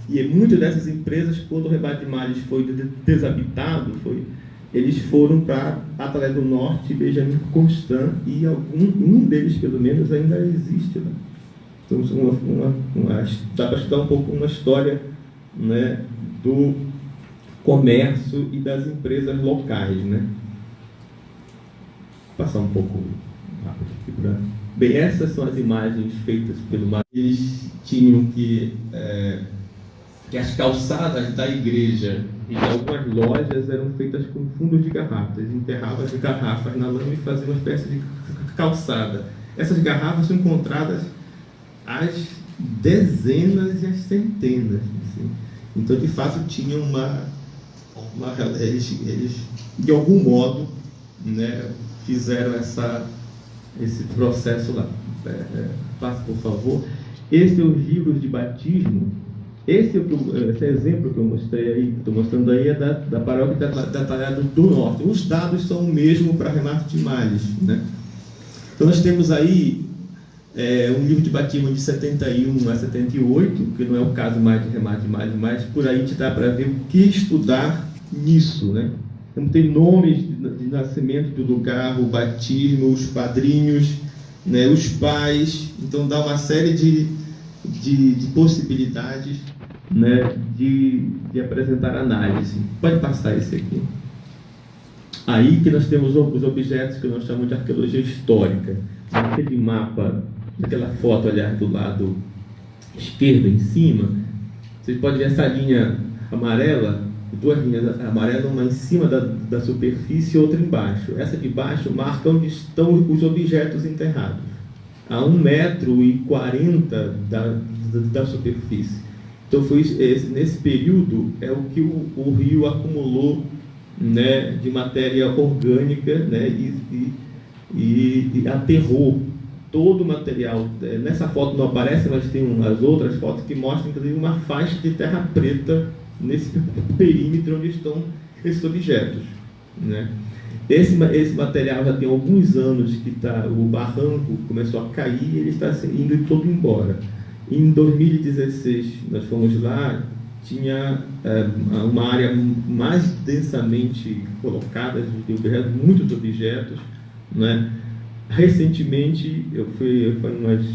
E muitas dessas empresas, quando o Rebate de Malles foi desabitado, eles foram para Atalé do Norte, Benjamin Constant, e um deles, pelo menos, ainda existe, né? Então, dá para estudar um pouco uma história, né, do comércio e das empresas locais, né? Vou passar um pouco rápido aqui para... Bem, essas são as imagens feitas pelo Mar. Eles tinham que as calçadas da igreja e de algumas lojas eram feitas com fundos de garrafas. Eles enterravam as garrafas na lama e faziam uma espécie de calçada. Essas garrafas são encontradas às dezenas e às centenas. Assim. Então, de fato, tinham eles, de algum modo, né, fizeram esse processo lá. Passe, por favor. Esse é os livros de batismo. Esse exemplo que eu mostrei aí, estou mostrando aí, é da paróquia da Atalhada do Norte. Os dados são o mesmo para Remate de Malles, né? Então nós temos aí um livro de batismo de 71 a 78, que não é o caso mais de Remate de Malles, mas por aí te dá para ver o que estudar nisso, né? Então tem nomes de nascimento do lugar, o batismo, os padrinhos, né, os pais. Então dá uma série de possibilidades, né, de apresentar análise. Pode passar esse aqui. Aí que nós temos os objetos que nós chamamos de arqueologia histórica. Aquele mapa, aquela foto, aliás, do lado esquerdo em cima, vocês podem ver essa linha amarela, duas linhas amarelas, uma em cima da superfície e outra embaixo. Essa de baixo marca onde estão os objetos enterrados, a 1,40 m da superfície. Então, nesse período, é o que o rio acumulou, né, de matéria orgânica, né, e aterrou todo o material. Nessa foto não aparece, mas tem as outras fotos que mostram, inclusive, uma faixa de terra preta nesse perímetro onde estão esses objetos, né? Esse material já tem alguns anos que o barranco começou a cair e ele está indo todo embora. Em 2016, nós fomos lá, tinha uma área mais densamente colocada de objetos, muitos objetos, né? Recentemente, foi umas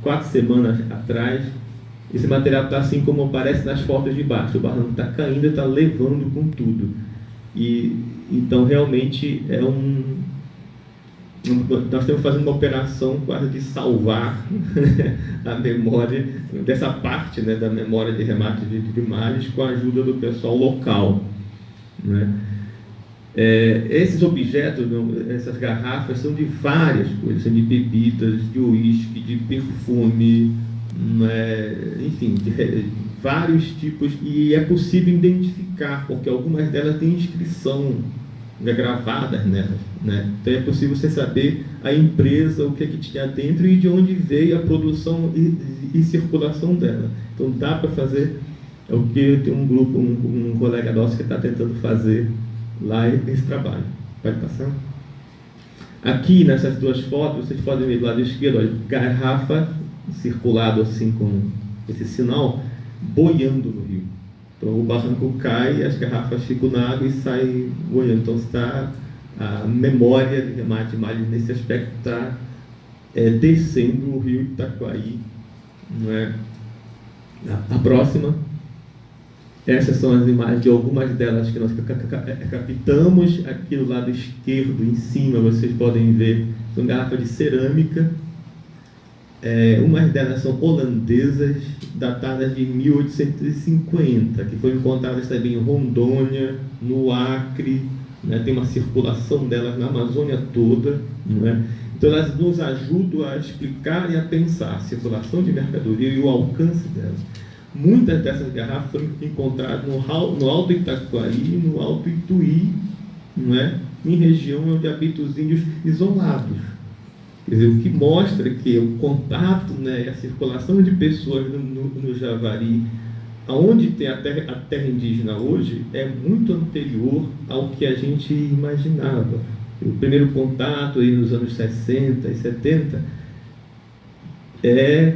4 semanas atrás, esse material está assim como aparece nas fotos de baixo. O barranco está caindo e está levando com tudo. Então, realmente, nós estamos fazendo uma operação quase de salvar a memória dessa parte, né, da memória de Remate de Malles, com a ajuda do pessoal local, né? Esses objetos, essas garrafas, são de várias coisas, são de bebidas, de uísque, de perfume, né? Enfim, de vários tipos, e é possível identificar, porque algumas delas têm inscrição gravadas nelas, né? Então é possível você saber a empresa, o que tinha dentro e de onde veio a produção e circulação dela. Então dá para fazer o que tem um grupo, um colega nosso que está tentando fazer lá nesse trabalho. Pode passar? Aqui nessas duas fotos vocês podem ver do lado esquerdo, olha, garrafa circulado assim com esse sinal boiando no rio. Então o barranco cai, as garrafas ficam na água e saem boiando. Então está a memória de Remate de Malles nesse aspecto, está descendo o rio Itacoaí, não é? A próxima. Essas são as imagens de algumas delas que nós captamos. Aqui do lado esquerdo, em cima, vocês podem ver, são garrafas de cerâmica. Umas delas são holandesas, datadas de 1850, que foram encontradas também em Rondônia, no Acre, né? Tem uma circulação delas na Amazônia toda, né? Então elas nos ajudam a explicar e a pensar a circulação de mercadoria e o alcance delas. Muitas dessas garrafas foram encontradas no Alto Itacoaí e no Alto Ituí, não é? Em região onde habitam os índios isolados. Quer dizer, o que mostra que o contato, né, a circulação de pessoas no Javari, aonde tem a terra indígena hoje, é muito anterior ao que a gente imaginava. O primeiro contato aí nos anos 60 e 70 é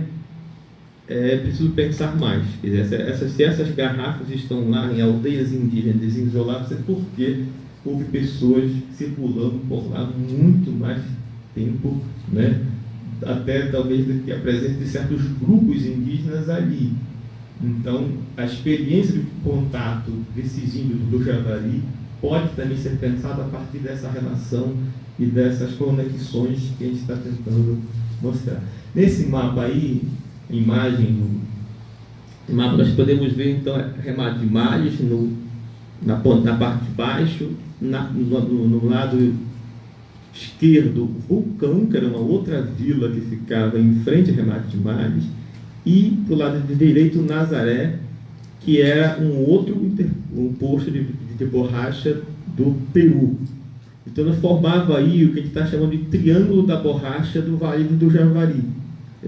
é preciso pensar mais. Quer dizer, se essas garrafas estão lá em aldeias indígenas isoladas, é porque houve pessoas circulando por lá muito mais tempo, né? Até talvez que a presença de certos grupos indígenas ali. Então, a experiência de contato desses índios do Javari pode também ser pensada a partir dessa relação e dessas conexões que a gente está tentando mostrar. Nesse mapa aí, imagem, no mapa nós podemos ver então remate de imagens na parte de baixo, no lado esquerdo, Vulcão, que era uma outra vila que ficava em frente ao remate de imagens, e para o lado direito, Nazaré, que era um posto de borracha do Peru. Então, formava aí o que a gente está chamando de Triângulo da Borracha do Vale do Javari.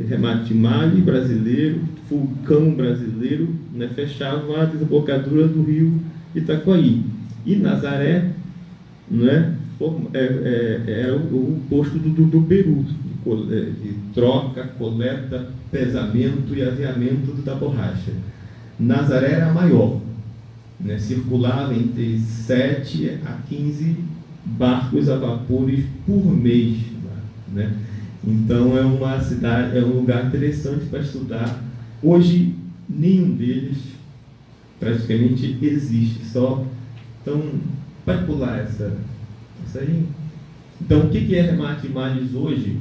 Remate de Malha brasileiro, Vulcão brasileiro, né, fechava a desembocadura do rio Itacoaí. E Nazaré, né, era o posto do Peru, de troca, coleta, pesamento e aviamento da borracha. Nazaré era maior, né, circulava entre 7 a 15 barcos a vapores por mês, né? Então é uma cidade, é um lugar interessante para estudar. Hoje nenhum deles praticamente existe, só. Então, pode pular essa aí. Então, o que é remate de imagens hoje?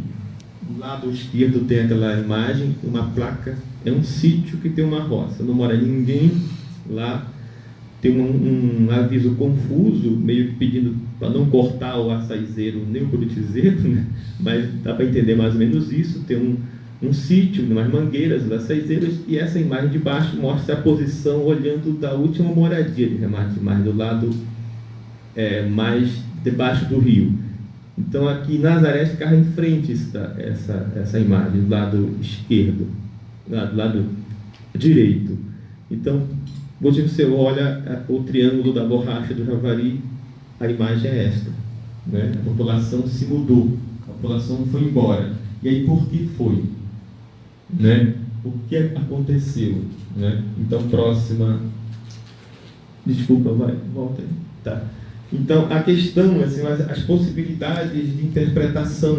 Do lado esquerdo tem aquela imagem, uma placa, é um sítio que tem uma roça, não mora ninguém lá. Tem um aviso confuso, meio que pedindo para não cortar o açaizeiro nem o curutizeiro, né? Mas dá para entender mais ou menos isso. Tem um sítio, umas mangueiras, os açaizeiros, e essa imagem de baixo mostra a posição olhando da última moradia de remate, mais do lado mais debaixo do rio. Então aqui Nazaré ficava em frente essa imagem, do lado esquerdo, do lado direito. Então, hoje você olha o Triângulo da Borracha do Javari, a imagem é esta, né? A população se mudou, a população foi embora. E aí por que foi? Né? O que aconteceu? Né? Então, próxima. Desculpa, volta aí. Tá. Então, a questão, assim, as possibilidades de interpretação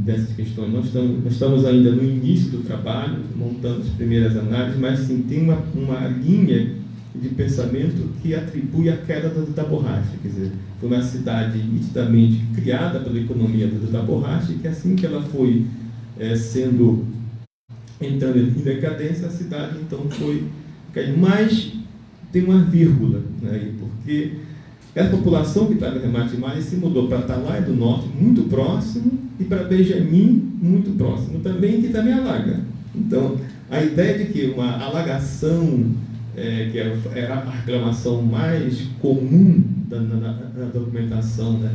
dessas questões. Nós estamos ainda no início do trabalho, montando as primeiras análises, mas sim, tem uma linha de pensamento que atribui a queda da borracha. Quer dizer, foi uma cidade nitidamente criada pela economia da borracha, e que assim que ela foi entrando em decadência, a cidade então foi caindo. Mas tem uma vírgula, né, porque essa população que estava em remate de imagens se mudou para Atalaia do Norte, muito próximo, e para Benjamim, muito próximo também, que também alaga. Então, a ideia de que uma alagação, que era a reclamação mais comum na documentação, né,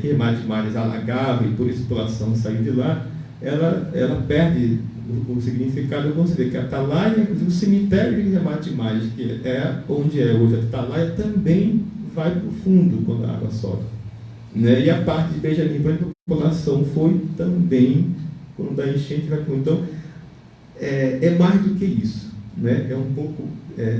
que remate de imagens alagava e por isso a população saiu de lá, ela perde o significado. Vamos ver que a Atalaia, inclusive o cemitério de remate de imagens, que é onde é hoje a Atalaia, também vai para o fundo quando a água sobe, né? E a parte de Benjamim, a população foi também, quando a enchente vai para o fundo. Então, é mais do que isso, né? É um pouco,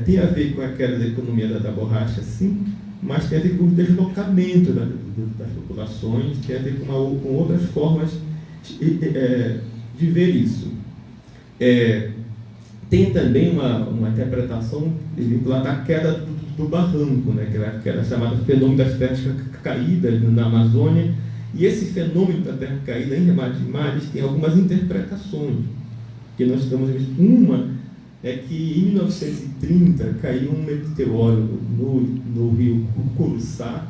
tem a ver com a queda da economia da borracha, sim, mas tem a ver com o deslocamento das populações, tem a ver com outras formas de ver isso. Tem também uma interpretação vinculada à queda do barranco, né, que era chamada fenômeno das terras caídas na Amazônia. E esse fenômeno da terra caída em remate de imagens tem algumas interpretações que nós estamos vendo. Uma é que em 1930 caiu um meteoro no rio Curuçá,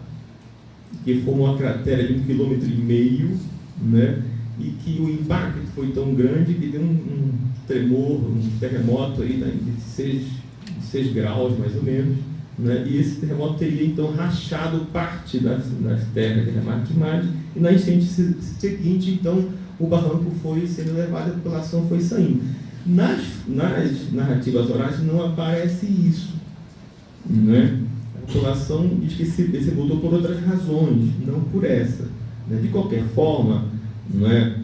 que formou uma cratera de 1,5 km, né? E que o impacto foi tão grande que deu um tremor, um terremoto aí, né, de 6 graus mais ou menos, né? E esse terremoto teria então rachado parte das terras de remate de imagens, e na enchente seguinte então o barranco foi sendo levado, a população foi saindo. Nas narrativas orais não aparece isso, né? A população diz que se mudou por outras razões, não por essa, né? De qualquer forma, não é?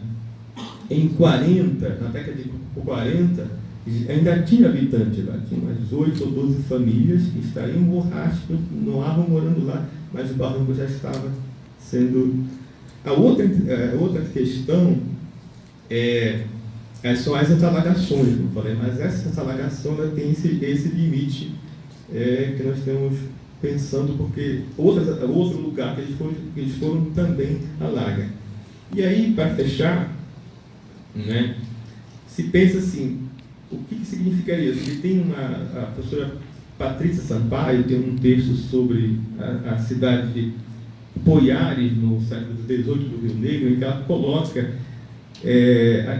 Em 40, na década de 40, ainda tinha habitantes lá, tinha umas 8 ou 12 famílias que extraíam borracha, continuavam morando lá, mas o barranco já estava sendo... A outra questão são as alagações, como eu falei, mas essa alagação ela tem esse limite que nós estamos pensando, porque outro lugar que eles foram também alaga. E aí, para fechar, né, se pensa assim, o que significaria isso? Ele tem a professora Patrícia Sampaio tem um texto sobre a cidade de Poiares, no século XVIII do Rio Negro, em que ela coloca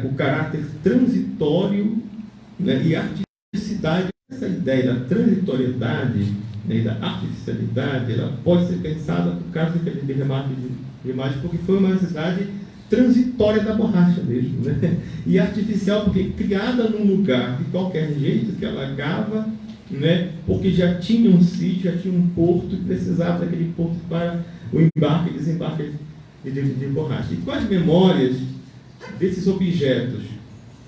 o caráter transitório, né, e a artificialidade. Essa ideia da transitoriedade, né, e da artificialidade, ela pode ser pensada por causa daquele remate de imagem, porque foi uma cidade transitória da borracha mesmo, né? E artificial porque criada num lugar de qualquer jeito, que alagava, né? Porque já tinha um sítio, já tinha um porto e precisava daquele porto para o embarque e desembarque de borracha. E com as memórias desses objetos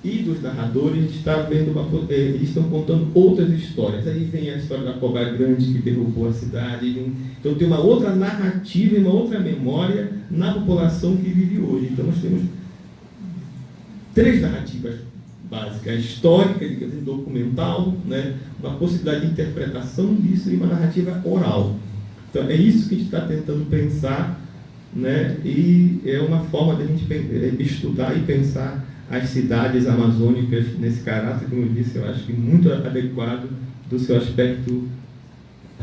e dos narradores, a gente está vendo eles estão contando outras histórias. Aí vem a história da cobra grande que derrubou a cidade. Então tem uma outra narrativa e uma outra memória na população que vive hoje. Então nós temos 3 narrativas básicas: a histórica, documental, né? Uma possibilidade de interpretação disso e uma narrativa oral. Então é isso que a gente está tentando pensar, né? E é uma forma de a gente estudar e pensar as cidades amazônicas nesse caráter, como eu disse, eu acho que muito adequado do seu aspecto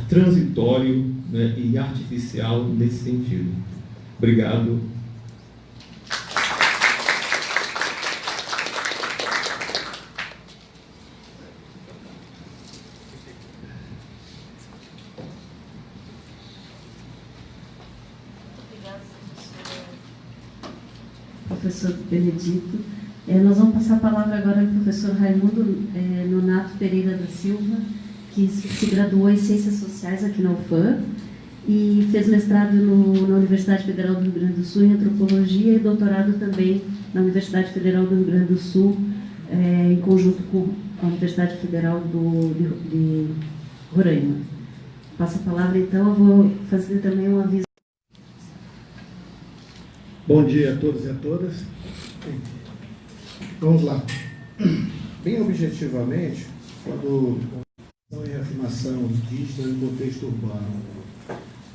transitório, né, e artificial nesse sentido. Obrigado. Professor Benedito. Nós vamos passar a palavra agora ao professor Raimundo Nonato Pereira da Silva, que se graduou em Ciências Sociais aqui na UFAM e fez mestrado na Universidade Federal do Rio Grande do Sul em Antropologia e doutorado também na Universidade Federal do Rio Grande do Sul, em conjunto com a Universidade Federal de Roraima. Passo a palavra, então, eu vou fazer também um aviso. Bom dia a todos e a todas. Vamos lá. Bem objetivamente, quando e reafirmação indígena no contexto urbano,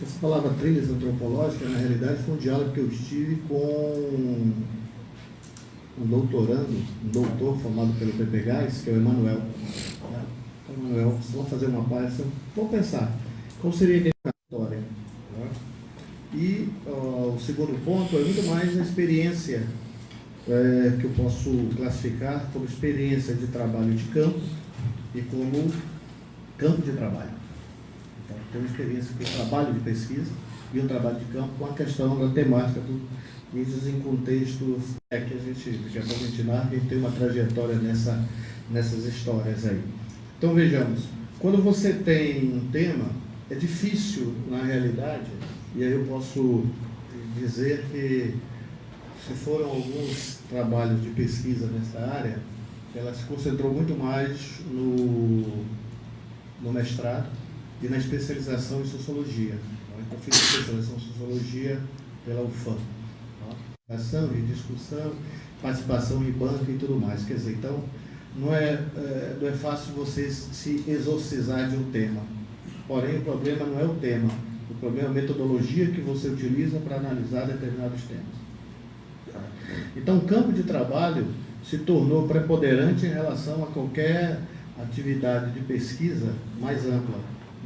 essa palavra trilhas antropológicas, na realidade, foi um diálogo que eu tive com um doutor formado pelo PPGás, que é o Emanuel. Emanuel, vamos fazer uma palestra, vamos pensar, qual seria a história? E o segundo ponto é muito mais a experiência que eu posso classificar como experiência de trabalho de campo e como campo de trabalho. Então, tem uma experiência de trabalho de pesquisa e um trabalho de campo com a questão da temática do índios em contextos que a gente quer imaginar, que tem uma trajetória nessas histórias aí. Então, vejamos, quando você tem um tema, é difícil, na realidade, e aí eu posso dizer que, se foram alguns trabalhos de pesquisa nessa área, ela se concentrou muito mais no mestrado e na especialização em sociologia. Então, fiz especialização em sociologia pela UFAM. Ação e discussão, participação em banco e tudo mais. Quer dizer, então, não é fácil você se exorcizar de um tema. Porém, o problema não é o tema. O problema é a metodologia que você utiliza para analisar determinados temas. Então, o campo de trabalho se tornou preponderante em relação a qualquer atividade de pesquisa mais ampla.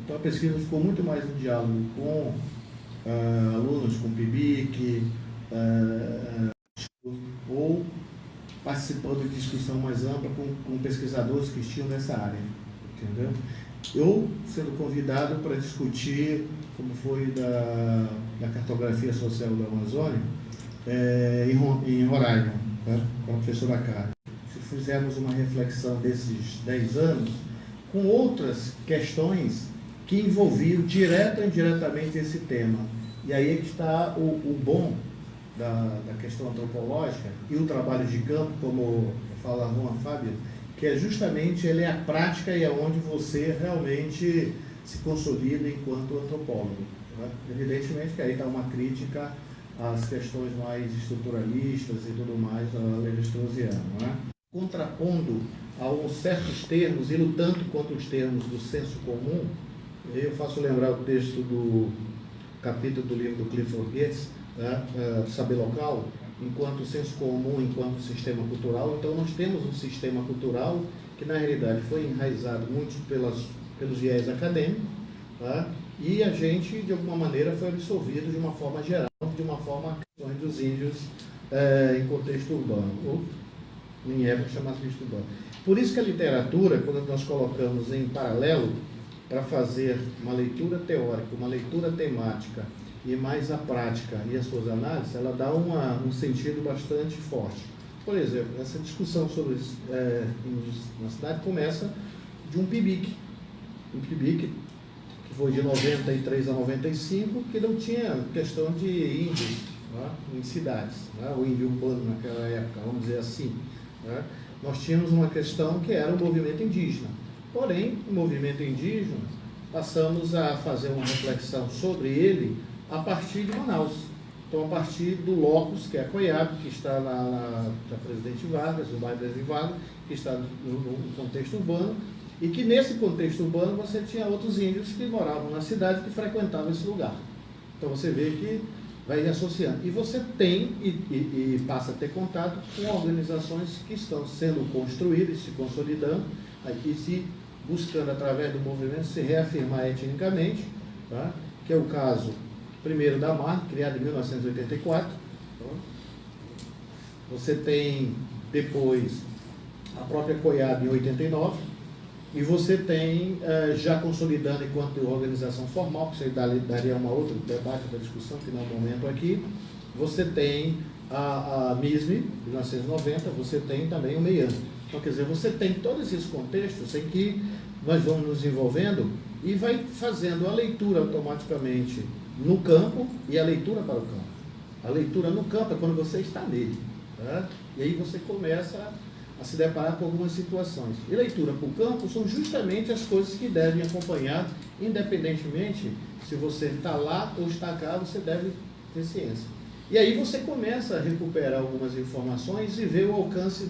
Então, a pesquisa ficou muito mais em diálogo com alunos, com PIBIC, ou participando de discussão mais ampla com pesquisadores que estiam nessa área. Entendeu? Eu sendo convidado para discutir, como foi da cartografia social da Amazônia, em Roraima, tá? Com a professora Carla. Fizemos uma reflexão desses 10 anos com outras questões que envolviam direta ou indiretamente esse tema. E aí é que está o bom da questão antropológica e o trabalho de campo, como fala Juan Fábio, que que é justamente ele é a prática e é onde você realmente se consolida enquanto antropólogo. Né? Evidentemente que aí está uma crítica às questões mais estruturalistas e tudo mais da Lévi-Straussiana, né? Contrapondo a certos termos e lutando contra os termos do senso comum. Eu faço lembrar o texto do capítulo do livro do Clifford Geertz, Saber Local, enquanto senso comum, enquanto sistema cultural. Então nós temos um sistema cultural que na realidade foi enraizado muito pelos viés acadêmicos, tá? E a gente de alguma maneira foi absorvido de uma forma geral, de uma forma questões dos índios em contexto urbano, ou em época chamada de urbano. Por isso que a literatura, quando nós colocamos em paralelo, para fazer uma leitura teórica, uma leitura temática e mais a prática e as suas análises, ela dá um sentido bastante forte. Por exemplo, essa discussão sobre índios na cidade começa de um PIBIC. Um PIBIC que foi de 93 a 95, que não tinha questão de índios, né, em cidades, né, o índio urbano naquela época, vamos dizer assim. Né. Nós tínhamos uma questão que era o movimento indígena. Porém, o movimento indígena, passamos a fazer uma reflexão sobre ele a partir de Manaus. Então, a partir do locus, que é a Coiabe, que está na Presidente Vargas, no bairro Presidente Vargas, que está no contexto urbano, e que nesse contexto urbano você tinha outros índios que moravam na cidade, que frequentavam esse lugar. Então, você vê que vai associando. E você tem e passa a ter contato com organizações que estão sendo construídas, se consolidando, e se buscando, através do movimento, se reafirmar etnicamente, tá? Que é o caso, primeiro, da MAR, criada em 1984. Tá? Você tem, depois, a própria Coiabe, em 89, e você tem, já consolidando enquanto organização formal, que isso daria uma outra debate, outra discussão, que não é o momento aqui, você tem a MISME, de 1990, você tem também o MEIAN. Então, quer dizer, você tem todos esses contextos em que nós vamos nos envolvendo e vai fazendo a leitura automaticamente no campo e a leitura para o campo. A leitura no campo é quando você está nele. Tá? E aí você começa a se deparar com algumas situações. E leitura para o campo são justamente as coisas que devem acompanhar, independentemente se você está lá ou está cá, você deve ter ciência. E aí você começa a recuperar algumas informações e ver o alcance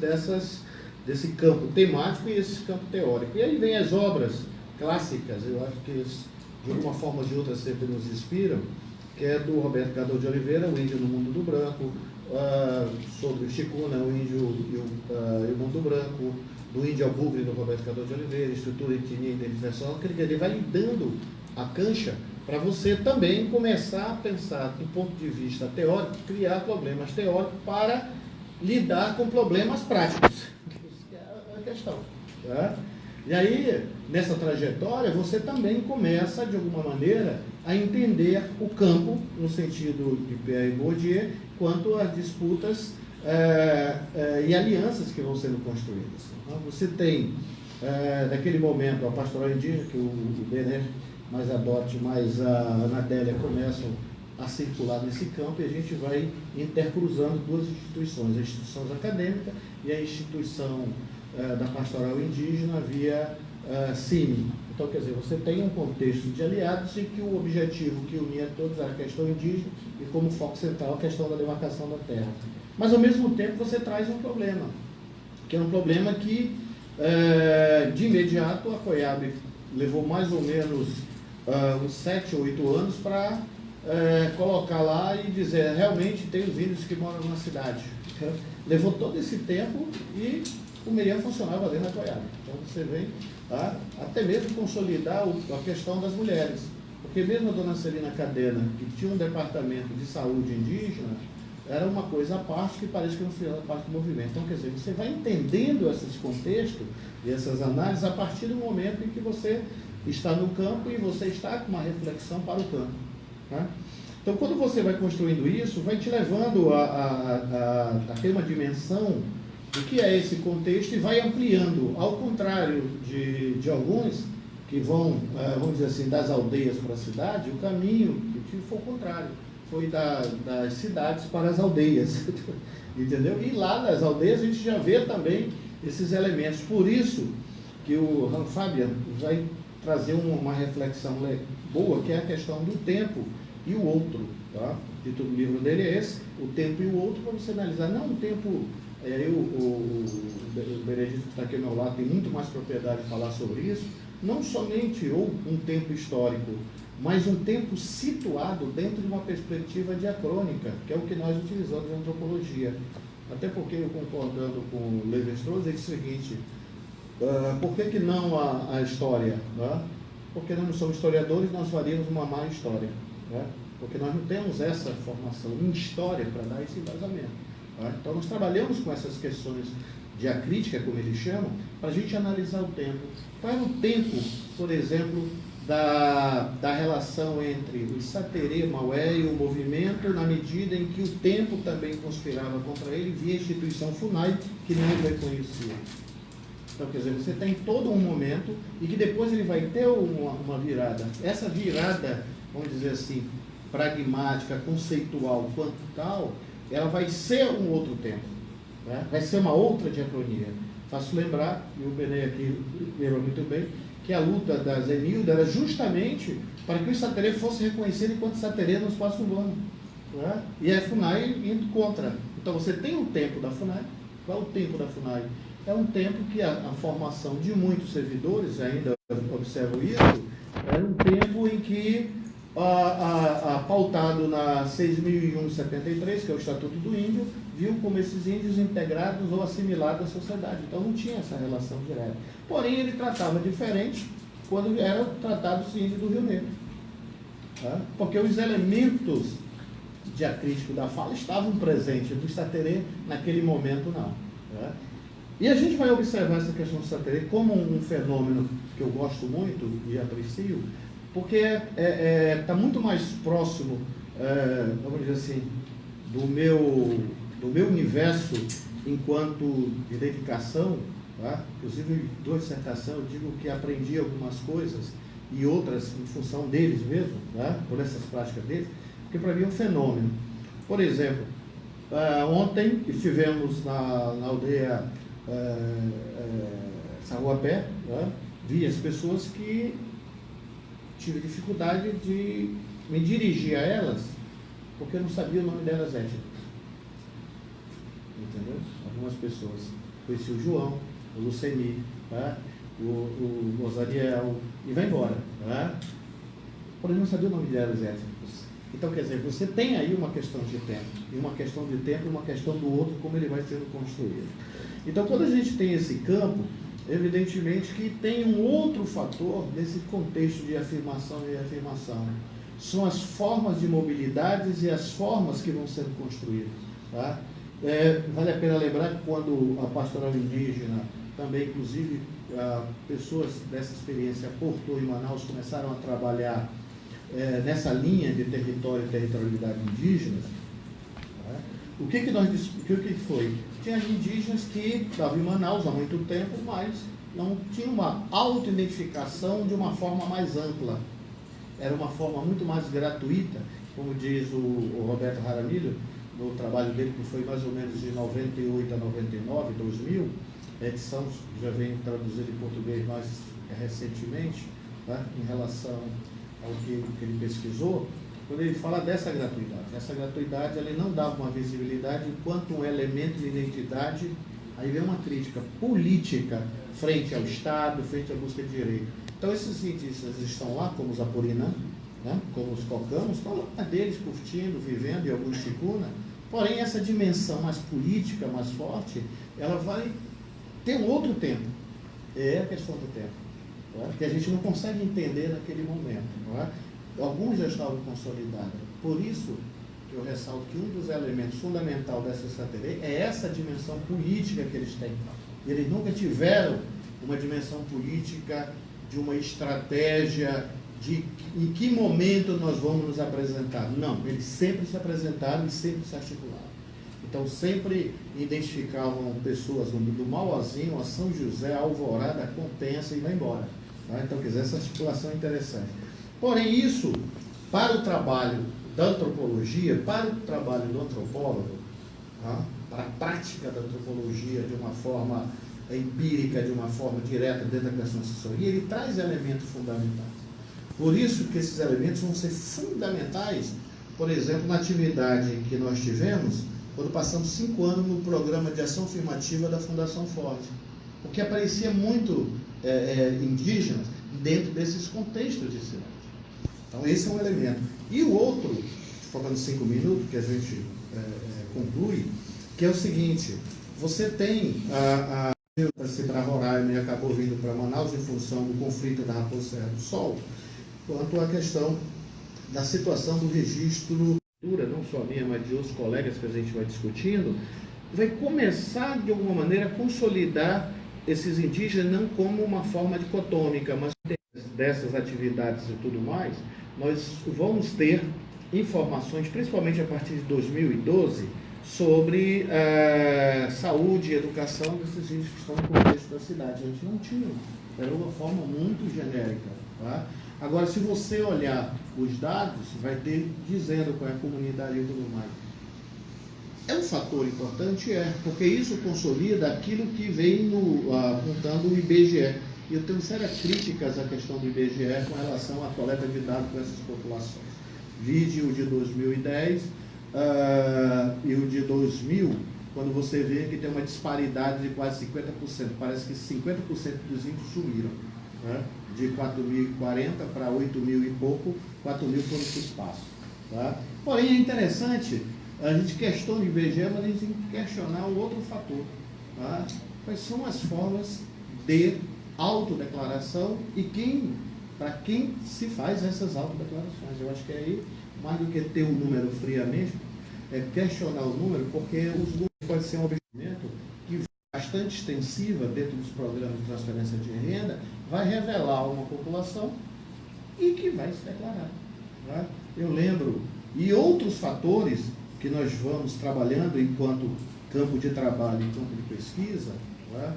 desse campo temático e esse campo teórico. E aí vem as obras clássicas, eu acho que de uma forma ou de outra sempre nos inspiram, que é do Roberto Cador de Oliveira, O Índio no Mundo do Branco, sobre o Chicuna, o Índio e o Mundo Branco, do Índio ao Bugre, do Roberto Cador de Oliveira, Estrutura, Etnia e Identificação, que ele vai lhe dando a cancha para você também começar a pensar do ponto de vista teórico, criar problemas teóricos para lidar com problemas práticos. A questão. Tá? E aí, nessa trajetória, você também começa, de alguma maneira, a entender o campo, no sentido de Pierre Bourdieu, quanto às disputas e alianças que vão sendo construídas. Então, você tem, naquele momento, a pastoral indígena, que o Bené mais a Dot, mais a Anadélia começam a circular nesse campo, e a gente vai intercruzando duas instituições, a instituição acadêmica e a instituição da pastoral indígena via CIMI. Então, quer dizer, você tem um contexto de aliados e que o objetivo que unia todos era a questão indígena e como foco central a questão da demarcação da terra. Mas, ao mesmo tempo, você traz um problema, que é um problema que, de imediato, a Coiabe levou mais ou menos uns 7 ou 8 anos para colocar lá e dizer, realmente tem os índios que moram na cidade. Levou todo esse tempo e o MEIAN funcionava dentro da Coiabe. Então você vem até mesmo consolidar a questão das mulheres. Porque mesmo a dona Celina Cadena, que tinha um departamento de saúde indígena, era uma coisa à parte que parece que não fazia parte do movimento. Então, quer dizer, você vai entendendo esses contextos e essas análises a partir do momento em que você está no campo e você está com uma reflexão para o campo. Tá? Então, quando você vai construindo isso, vai te levando a ter uma dimensão do que é esse contexto e vai ampliando, ao contrário de alguns que vão, vamos dizer assim, das aldeias para a cidade, o caminho que eu tive foi o contrário, foi das cidades para as aldeias, entendeu? E lá nas aldeias a gente já vê também esses elementos. Por isso que o Hans Fabian vai trazer uma reflexão boa, que é a questão do tempo e o outro. Tá? O título do livro dele é esse, o tempo e o outro, para você analisar. Não o tempo, o Benedito que está aqui ao meu lado tem muito mais propriedade de falar sobre isso, não somente um tempo histórico, mas um tempo situado dentro de uma perspectiva diacrônica, que é o que nós utilizamos na antropologia. Até porque, eu concordando com o Levi-Strauss, é o seguinte, por que não a história? Né? Porque nós não somos historiadores, nós faríamos uma má história. Né? Porque nós não temos essa formação em história para dar esse embasamento. Tá? Então, nós trabalhamos com essas questões diacrítica, como eles chamam, para a gente analisar o tempo. Qual era o tempo, por exemplo, da relação entre o Saterê Maué e o movimento, na medida em que o tempo também conspirava contra ele via a instituição FUNAI, que não o reconhecia. Então, quer dizer, você tem todo um momento e que depois ele vai ter uma virada. Essa virada, vamos dizer assim, pragmática, conceitual, quanto tal, ela vai ser um outro tempo. Né? Vai ser uma outra diacronia. Faço lembrar, e o Benê aqui lembra muito bem, que a luta da Zenilda era justamente para que o Saterê fosse reconhecido enquanto Saterê no espaço urbano. Né? E a FUNAI indo contra. Então você tem o tempo da FUNAI. Qual é o tempo da FUNAI? É um tempo que a formação de muitos servidores, ainda observo isso, era um tempo em que, pautado na 6.001/73, que é o Estatuto do Índio, viu como esses índios integrados ou assimilados à sociedade. Então não tinha essa relação direta. Porém, ele tratava diferente quando era tratado os índios do Rio Negro. Tá? Porque os elementos diacríticos da fala estavam presentes, do Saterê naquele momento não. Tá? E a gente vai observar essa questão do Saterê como um fenômeno que eu gosto muito e aprecio, porque está muito mais próximo, vamos dizer assim, do meu universo enquanto de dedicação. Tá? Inclusive, durante a dissertação, eu digo que aprendi algumas coisas e outras em função deles mesmo, tá? Por essas práticas deles, porque para mim é um fenômeno. Por exemplo, ontem estivemos na aldeia Sarruapé, tá? Vi as pessoas que tive dificuldade de me dirigir a elas, porque eu não sabia o nome delas étnicas. Entendeu? Algumas pessoas. Conheci o João, o Luceni, tá? o Mozariel, e vai embora. Tá? Porém, não sabia o nome delas étnicos. Então, quer dizer, você tem aí uma questão de tempo, e uma questão de tempo e uma questão do outro, como ele vai sendo construído. Então, quando a gente tem esse campo, evidentemente que tem um outro fator nesse contexto de afirmação e reafirmação. São as formas de mobilidades e as formas que vão sendo construídas. Tá? Vale a pena lembrar que quando a pastoral indígena, também inclusive pessoas dessa experiência Porto e Manaus começaram a trabalhar nessa linha de território e territorialidade indígenas, tá? O que foi? Tinha indígenas que estavam em Manaus há muito tempo, mas não tinham uma auto-identificação de uma forma mais ampla. Era uma forma muito mais gratuita, como diz o Roberto Jaramillo, no trabalho dele, que foi mais ou menos de 98 a 99, 2000, edição já vem traduzida em português mais recentemente, tá? Em relação ao que ele pesquisou, quando ele fala dessa gratuidade. Essa gratuidade ele não dava uma visibilidade enquanto um elemento de identidade. Aí vem uma crítica política frente ao Estado, frente à busca de direito. Então esses cientistas estão lá, como os Apurinã, né? Como os Cocanos, estão lá deles curtindo, vivendo, e alguns Chicuna. Porém, essa dimensão mais política, mais forte, ela vai ter um outro tempo. É a questão do tempo, não é? Que a gente não consegue entender naquele momento. Não é? Alguns já estavam consolidados. Por isso que eu ressalto que um dos elementos fundamentais dessa estratégia é essa dimensão política que eles têm. Eles nunca tiveram uma dimensão política de uma estratégia de em que momento nós vamos nos apresentar. Não, eles sempre se apresentaram e sempre se articularam. Então, sempre identificavam pessoas do Mauazinho a São José, a Alvorada, a Compensa e vai embora. Tá? Então, quer dizer, essa articulação é interessante. Porém, isso, para o trabalho da antropologia, para o trabalho do antropólogo, tá? Para a prática da antropologia de uma forma empírica de uma forma direta dentro da questão de assessoria, ele traz elementos fundamentais. Por isso que esses elementos vão ser fundamentais, por exemplo, na atividade que nós tivemos, quando passamos 5 anos no programa de ação afirmativa da Fundação Ford, porque aparecia muito indígenas dentro desses contextos de cidade. Então, esse é um elemento. E o outro, faltando 5 minutos, que a gente conclui, que é o seguinte: você tem para Roraima e acabou vindo para Manaus em função do conflito da Raposa Serra do Sol, quanto à questão da situação do registro, não só minha, mas de outros colegas que a gente vai discutindo, vai começar, de alguma maneira, a consolidar esses indígenas não como uma forma dicotômica, mas dessas atividades e tudo mais, nós vamos ter informações, principalmente a partir de 2012, sobre saúde e educação desses índios que estão no contexto da cidade. A gente não tinha, era uma forma muito genérica. Tá? Agora, se você olhar os dados, vai ter dizendo qual é a comunidade e tudo mais. É um fator importante? Porque isso consolida aquilo que vem apontando o IBGE. E eu tenho sérias críticas à questão do IBGE com relação à coleta de dados com essas populações. Vide o de 2010 e o de 2000, quando você vê que tem uma disparidade de quase 50%. Parece que 50% dos índios sumiram. Né? De 4.040 para 8.000 e pouco, 4.000 foram para o espaço. Tá? Porém, é interessante, a gente questiona o IBGE, mas a gente tem que questionar o outro fator. Tá? Quais são as formas de autodeclaração e para quem se faz essas autodeclarações? Eu acho que aí, mais do que ter o número friamente, é questionar o número, porque os números podem ser um objeto que bastante extensiva dentro dos programas de transferência de renda, vai revelar uma população e que vai se declarar. Tá? Eu lembro, e outros fatores que nós vamos trabalhando enquanto campo de trabalho e campo de pesquisa, tá?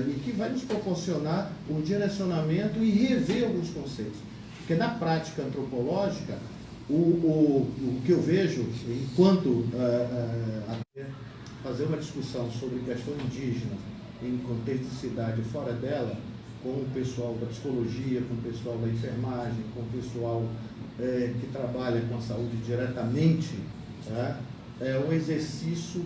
E que vai nos proporcionar um direcionamento e rever alguns conceitos. Porque na prática antropológica, o que eu vejo, enquanto fazer uma discussão sobre questão indígena em contexto de cidade e fora dela, com o pessoal da psicologia, com o pessoal da enfermagem, com o pessoal que trabalha com a saúde diretamente, tá? É um exercício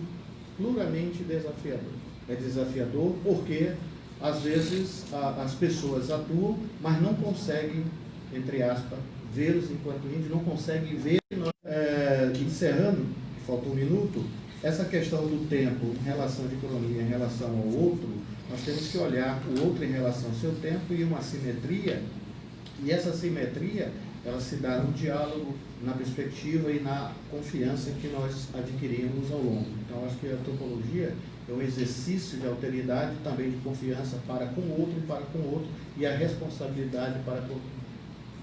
pluramente desafiador. É desafiador porque, às vezes, as pessoas atuam, mas não conseguem, entre aspas, vê-los enquanto índios, não conseguem ver. Encerrando, falta 1 minuto, essa questão do tempo em relação à economia, em relação ao outro, nós temos que olhar o outro em relação ao seu tempo e uma simetria, e essa simetria, ela se dá no diálogo, na perspectiva e na confiança que nós adquirimos ao longo. Então, acho que a antropologia é um exercício de alteridade, também de confiança para com o outro e para com o outro, e a responsabilidade para com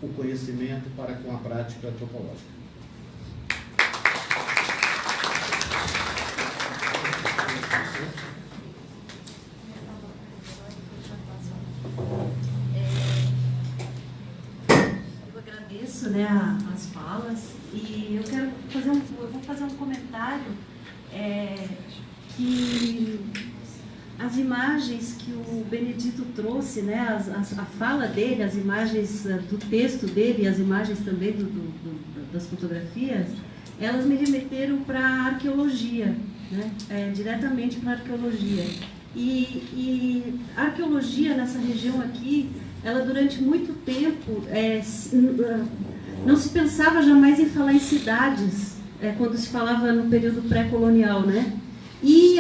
o conhecimento, para com a prática antropológica. Eu agradeço, né, as falas, e eu vou fazer um comentário que as imagens que o Benedito trouxe, né, a fala dele, as imagens do texto dele e as imagens também das fotografias, elas me remeteram para a arqueologia, né, diretamente para a arqueologia. E a arqueologia nessa região aqui, ela durante muito tempo não se pensava jamais em falar em cidades, quando se falava no período pré-colonial, né? E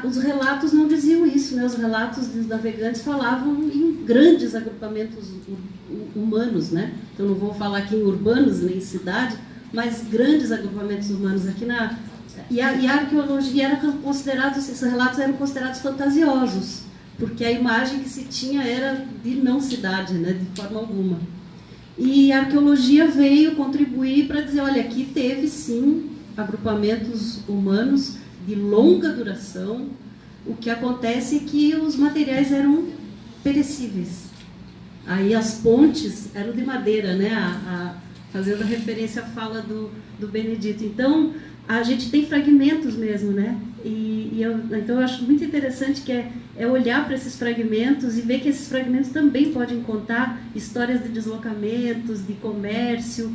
os relatos não diziam isso, né? Os relatos dos navegantes falavam em grandes agrupamentos humanos, né? Então não vou falar aqui em urbanos nem em cidade, mas grandes agrupamentos humanos aqui e a arqueologia era considerada, esses relatos eram considerados fantasiosos, porque a imagem que se tinha era de não cidade, né? De forma alguma. E a arqueologia veio contribuir para dizer, olha, aqui teve sim agrupamentos humanos de longa duração. O que acontece é que os materiais eram perecíveis. Aí as pontes eram de madeira, né? Fazendo a referência à fala do Benedito. Então, a gente tem fragmentos mesmo, né? Então eu acho muito interessante que é olhar para esses fragmentos e ver que esses fragmentos também podem contar histórias de deslocamentos, de comércio,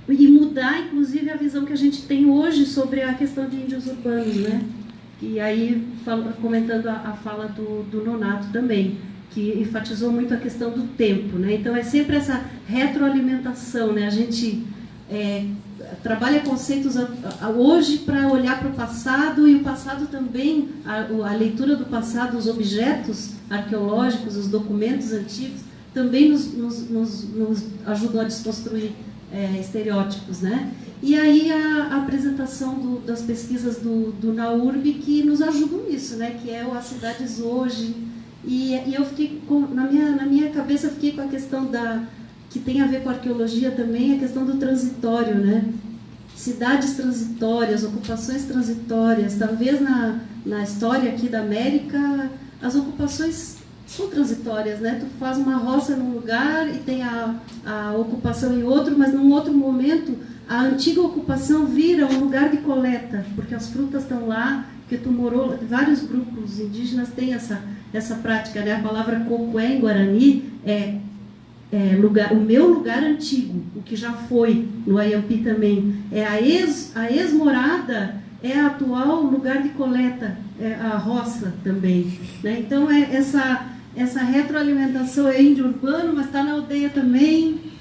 e mudar, inclusive, a visão que a gente tem hoje sobre a questão de índios urbanos, né? E aí, comentando a fala do Nonato também, que enfatizou muito a questão do tempo, né? Então, é sempre essa retroalimentação, né? A gente trabalha conceitos hoje para olhar para o passado, e o passado também, a leitura do passado, os objetos arqueológicos, os documentos antigos, também nos ajudou a desconstruir estereótipos, né? E aí a apresentação das pesquisas do NAURB, que nos ajudam nisso, né? Que é as cidades hoje. E eu fiquei na minha cabeça, fiquei com a questão que tem a ver com a arqueologia também, a questão do transitório, né? Cidades transitórias, ocupações transitórias. Talvez na história aqui da América, as ocupações são transitórias, né? Tu faz uma roça num lugar e tem a ocupação em outro, mas num outro momento a antiga ocupação vira um lugar de coleta, porque as frutas estão lá, porque tu morou. Vários grupos indígenas têm essa prática, né? A palavra cocué em Guarani é o meu lugar antigo, o que já foi no Ayampi também. A ex-morada é a atual lugar de coleta, é a roça também, né? Então essa retroalimentação é índio urbano, mas está na aldeia também.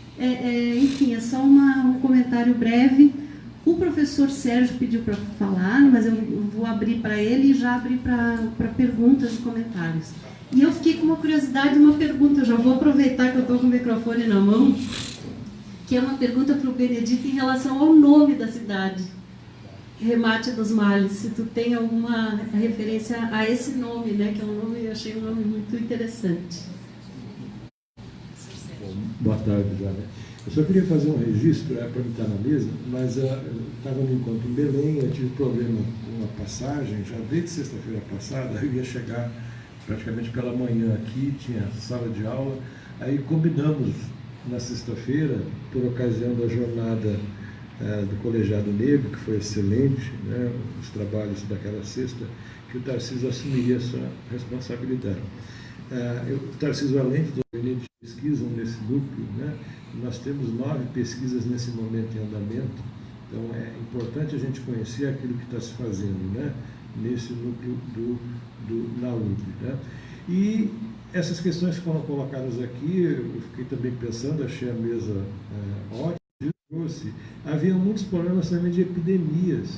Enfim, é só um comentário breve. O professor Sérgio pediu para falar, mas eu vou abrir para ele e já abrir para perguntas e comentários. E eu fiquei com uma curiosidade, uma pergunta, eu já vou aproveitar que eu estou com o microfone na mão, que é uma pergunta para o Benedito em relação ao nome da cidade, Remate dos Males, se tu tem alguma referência a esse nome, né, que é um nome, eu achei um nome muito interessante. Bom, boa tarde, Jana. Eu só queria fazer um registro para mim estar na mesa, mas eu estava no encontro em Belém, eu tive problema com a passagem, já desde sexta-feira passada, eu ia chegar praticamente pela manhã aqui, tinha sala de aula, aí combinamos na sexta-feira, por ocasião da jornada do Colegiado Negro, que foi excelente, né, os trabalhos daquela sexta, que o Tarcísio assumiria essa responsabilidade. O Tarcísio, além de de pesquisa nesse núcleo, né, nós temos 9 pesquisas nesse momento em andamento, então é importante a gente conhecer aquilo que está se fazendo, né, nesse núcleo do NAURB, né? E essas questões que foram colocadas aqui, eu fiquei também pensando, achei a mesa ótima, havia muitos problemas também de epidemias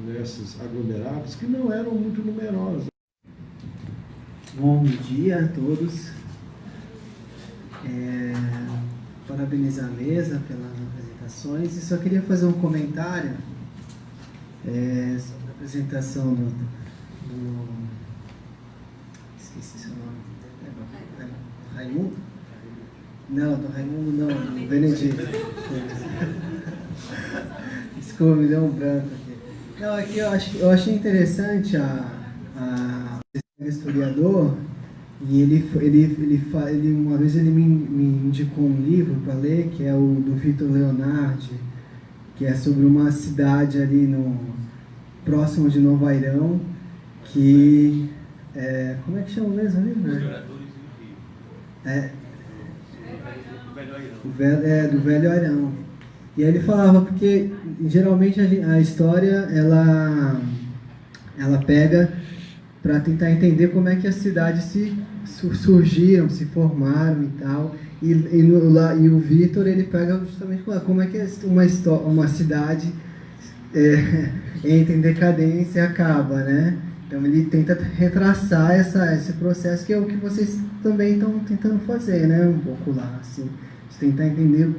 nesses aglomerados que não eram muito numerosos. Bom dia a todos. Parabenizar a mesa pelas apresentações, e só queria fazer um comentário sobre a apresentação do esqueci seu nome, Raimundo? Não, do Raimundo não, do Benedito. Desculpa, me deu um branco aqui. Não, aqui eu achei interessante a historiador, e ele uma vez ele me indicou um livro para ler, que é o do Vitor Leonardi, que é sobre uma cidade ali próximo de Novo Airão, que como é que chama mesmo ali? Do Velho Airão. E aí ele falava, porque geralmente a história ela pega para tentar entender como é que as cidades surgiram, se formaram e tal. E o Vitor, ele pega justamente como é que uma cidade entra em decadência e acaba, né? Então ele tenta retraçar esse processo, que é o que vocês também estão tentando fazer, né? Um pouco lá, assim, de tentar entender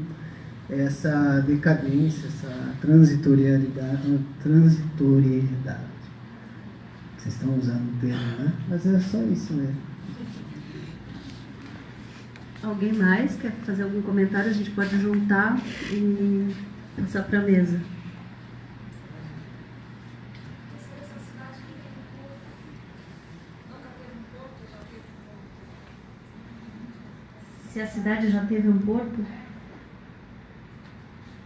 essa decadência, essa transitoriedade. Vocês estão usando o termo, né? Mas é só isso mesmo. Alguém mais quer fazer algum comentário? A gente pode juntar e passar para a mesa. Se a cidade já teve um porto?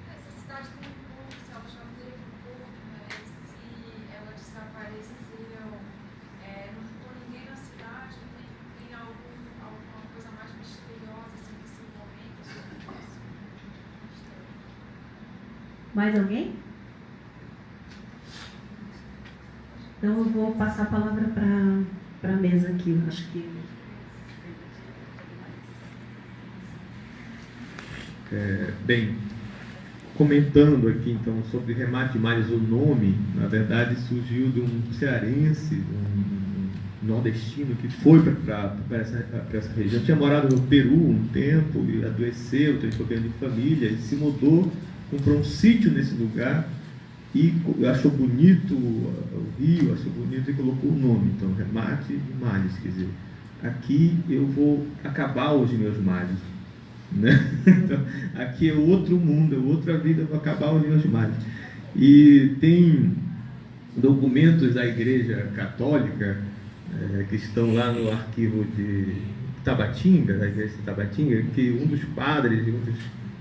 Essa cidade tem um porto, se ela já teve um porto, mas se ela desapareceu, Mais alguém? Então eu vou passar a palavra para a mesa aqui, eu acho que... Bem, comentando aqui então sobre Remate Malles, o nome, na verdade, surgiu de um cearense, um nordestino que foi para essa região. Tinha morado no Peru um tempo e adoeceu, teve problema de família, ele se mudou, comprou um sítio nesse lugar e achou bonito o rio, achou bonito e colocou o nome, então Remate Malles, quer dizer, aqui eu vou acabar os meus males. Né? Então, aqui é outro mundo, é outra vida, vou acabar os meus males. E tem documentos da Igreja Católica que estão lá no arquivo de Tabatinga, da Igreja de Tabatinga, que um dos padres e um dos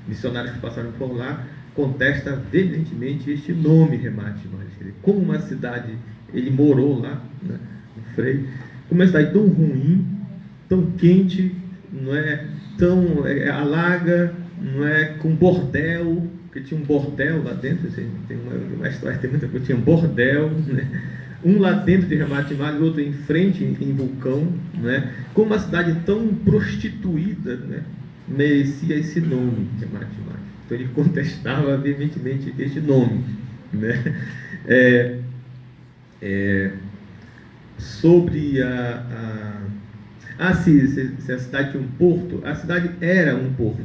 missionários que passaram por lá contesta veementemente este nome Remate Malles. Como uma cidade, ele morou lá, né, no Frei, como uma cidade tão ruim, tão quente, não é? Tão alaga, não é, com bordel, porque tinha um bordel lá dentro, assim, tem uma história, tem muita coisa, tinha um bordel, né? Um lá dentro de Remate Malles, outro em frente, em Vulcão, né? Como uma cidade tão prostituída, né, merecia esse nome, Remate Malles. Então ele contestava veementemente este nome, né? Sobre se a cidade tinha um porto, a cidade era um porto,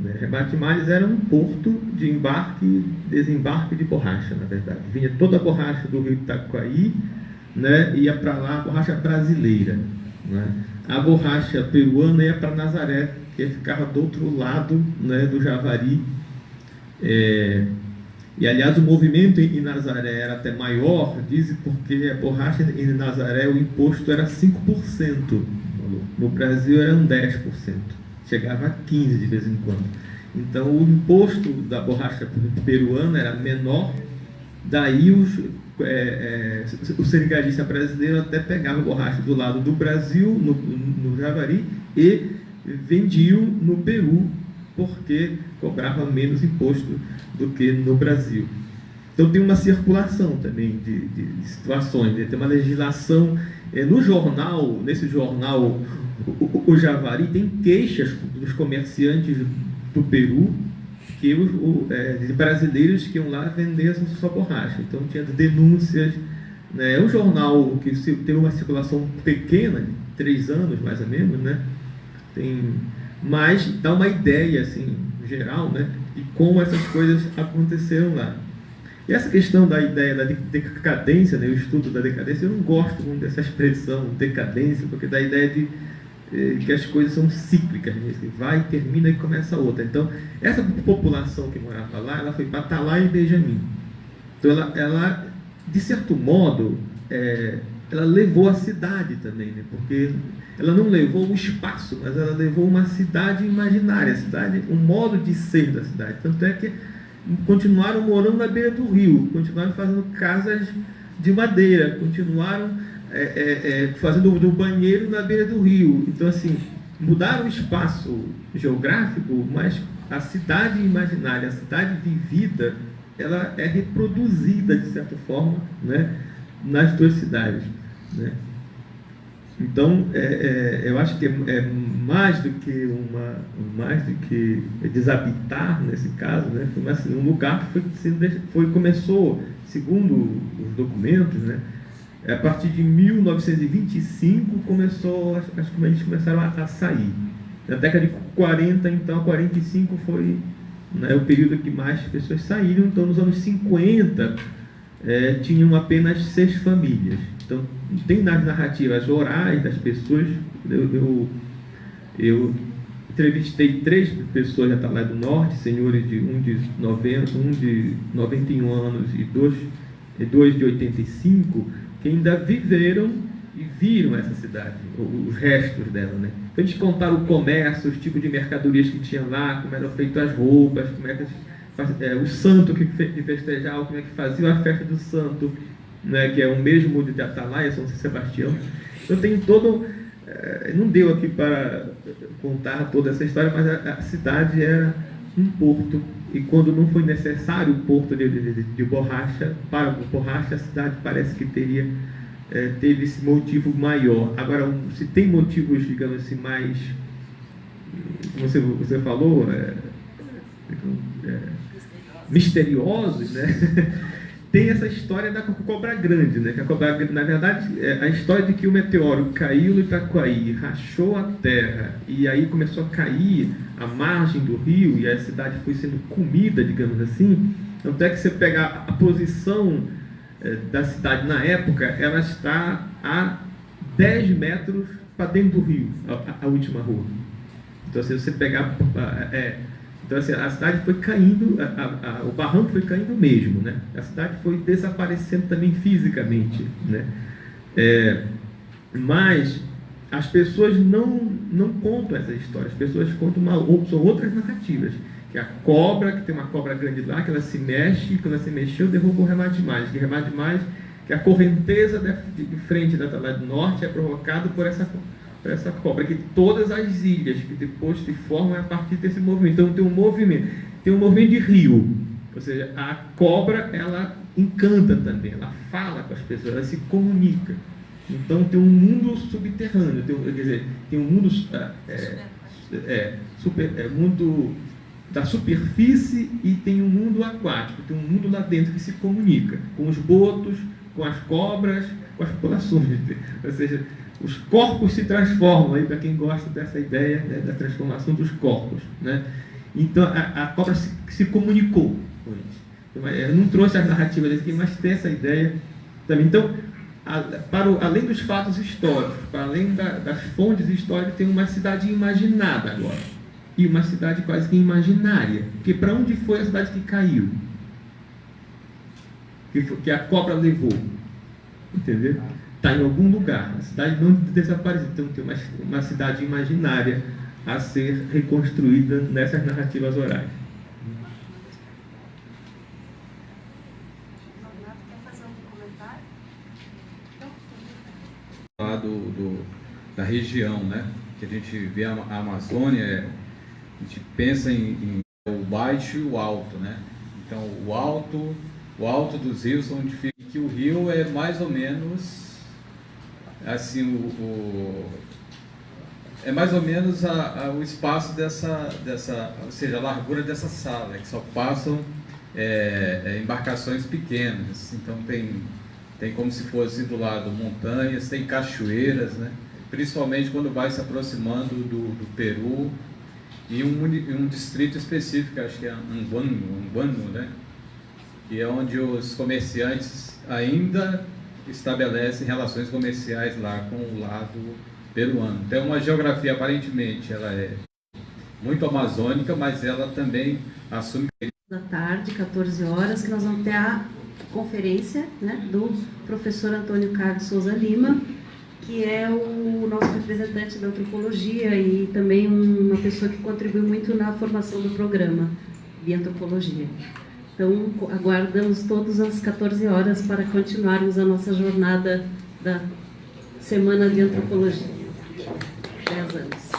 né? Remate Malles era um porto de embarque e desembarque de borracha, na verdade. Vinha toda a borracha do rio Itacoaí, né? Ia para lá a borracha brasileira, né? A borracha peruana ia para Nazaré, que ficava do outro lado, né, do Javari. E aliás o movimento em Nazaré era até maior, dizem, porque a borracha em Nazaré o imposto era 5%. No Brasil eram 10%, chegava a 15% de vez em quando. Então o imposto da borracha peruana era menor, daí o seringalista brasileiro até pegava borracha do lado do Brasil, no Javari, e vendiam no Peru, porque cobrava menos imposto do que no Brasil. Então tem uma circulação também de situações, né? Tem uma legislação. No jornal, nesse jornal, o Javari, tem queixas dos comerciantes do Peru, de brasileiros que iam lá vender a sua borracha. Então tinha denúncias, né? É um jornal que teve uma circulação pequena, 3 anos mais ou menos, né? Mas dá uma ideia, assim, geral, né, de como essas coisas aconteceram lá. E essa questão da ideia da decadência, né, o estudo da decadência, eu não gosto muito dessa expressão, decadência, porque dá a ideia de que as coisas são cíclicas, né, que vai, termina e começa outra. Então, essa população que morava lá, ela foi para Atalaya e Benjamin. Então, ela de certo modo, ela levou a cidade também, né, porque ela não levou o espaço, mas ela levou uma cidade imaginária, um modo de ser da cidade. Tanto é que continuaram morando na beira do rio, continuaram fazendo casas de madeira, continuaram fazendo do banheiro na beira do rio. Então, assim, mudaram o espaço geográfico, mas a cidade imaginária, a cidade vivida, ela é reproduzida, de certa forma, né, nas duas cidades, né? Então, eu acho que é mais do que desabitar, nesse caso, né? Foi um lugar que começou, segundo os documentos, né? A partir de 1925 as comunidades começaram a sair. Na década de 40, então, 45 foi, né, o período que mais pessoas saíram. Então, nos anos 50, tinham apenas 6 famílias. Então, tem nas narrativas orais das pessoas. Eu entrevistei 3 pessoas da Atalaya do Norte, senhores um de 91 anos e 2 de 85, que ainda viveram e viram essa cidade, os restos dela, né? Então, eles contaram o comércio, os tipos de mercadorias que tinha lá, como eram feitas as roupas, como é que o santo que festejava, como é que fazia a festa do santo, né, que é o mesmo de Atalaia, São Sebastião. Então tem todo... não deu aqui para contar toda essa história, mas a cidade era um porto e quando não foi necessário o porto de borracha, para borracha, a cidade parece que teve esse motivo maior. Agora, se tem motivos, digamos assim, mais, como você falou, misteriosos, né? Tem essa história da cobra grande, né? Que a cobra grande, na verdade, a história de que o meteoro caiu no Itacoaí, rachou a terra, e aí começou a cair a margem do rio, e a cidade foi sendo comida, digamos assim. Tanto é que você pegar a posição da cidade na época, ela está a 10 metros para dentro do rio, a última rua. Então, se você pegar... Então, assim, a cidade foi caindo, o barranco foi caindo mesmo, né? A cidade foi desaparecendo também fisicamente, né? Mas as pessoas não contam essa história, as pessoas contam são outras narrativas. Que a cobra, que tem uma cobra grande lá, que ela se mexe, e quando ela se mexeu, derruba o Remate Mais. Que a correnteza de frente da Atalaia do Norte é provocada por essa cobra, que todas as ilhas que depois se formam a partir desse movimento. Então tem um movimento de rio, ou seja, a cobra, ela encanta também, ela fala com as pessoas, ela se comunica. Então tem um mundo subterrâneo, tem um mundo mundo da superfície, e tem um mundo aquático, tem um mundo lá dentro que se comunica com os botos, com as cobras, com as populações, ou seja, os corpos se transformam, aí para quem gosta dessa ideia, né, da transformação dos corpos, né? Então a cobra se comunicou com isso. Então, eu não trouxe as narrativas aqui, mas tem essa ideia também. Então, além dos fatos históricos, para além das fontes históricas, tem uma cidade imaginada agora, e uma cidade quase que imaginária. Porque para onde foi a cidade que caiu? Que a cobra levou? Entendeu? Está em algum lugar, a cidade não desapareceu. Então tem uma cidade imaginária a ser reconstruída nessas narrativas orais. Quer fazer algum comentário? Lá da região, né? Que a gente vê a Amazônia, a gente pensa em o baixo e o alto, né? Então o alto dos rios, onde fica, que o rio é mais ou menos assim, é mais ou menos o espaço dessa, ou seja, a largura dessa sala, que só passam embarcações pequenas. Então tem como se fosse do lado montanhas, tem cachoeiras, né? Principalmente quando vai se aproximando do Peru, e um distrito específico, acho que é Anguano, né? Que é onde os comerciantes ainda estabelecem relações comerciais lá com o lado peruano. Então, uma geografia, aparentemente, ela é muito amazônica, mas ela também assume... Da tarde, 14 horas, que nós vamos ter a conferência, né, do professor Antônio Carlos Souza Lima, que é o nosso representante da antropologia e também uma pessoa que contribuiu muito na formação do programa de antropologia. Então, aguardamos todos às 14 horas para continuarmos a nossa jornada da Semana de Antropologia. 10 anos.